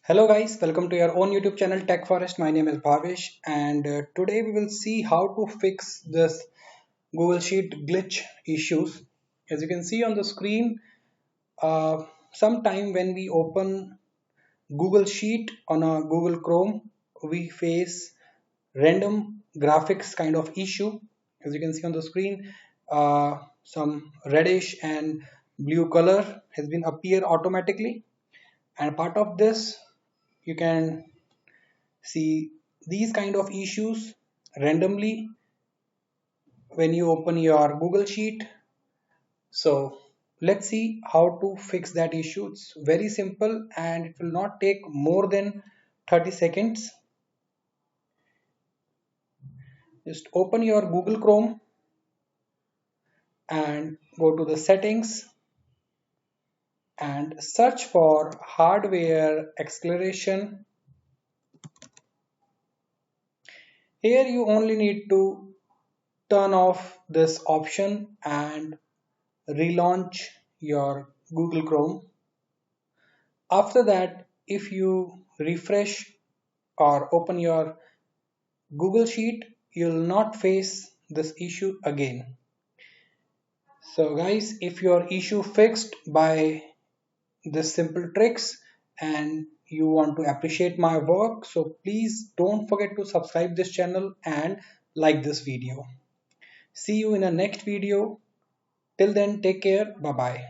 Hello guys, welcome to your own YouTube channel Tech Forest. My name is Bhavesh and today we will see how to fix this Google Sheet glitch issues. As you can see on the screen, sometime when we open Google Sheet on a Google Chrome, we face random graphics kind of issue. As you can see on the screen, some reddish and blue color has been appear automatically, and part of this you can see these kind of issues randomly when you open your Google Sheet. So let's see how to fix that issue. It's very simple and it will not take more than 30 seconds. Just open your Google Chrome and go to the settings and search for hardware acceleration. Here you only need to turn off this option and relaunch your Google Chrome. After that, if you refresh or open your Google Sheet, you'll not face this issue again. So guys, if your issue fixed by this simple tricks and you want to appreciate my work, so please don't forget to subscribe this channel and like this video. See you in a next video. Till then, take care. Bye bye.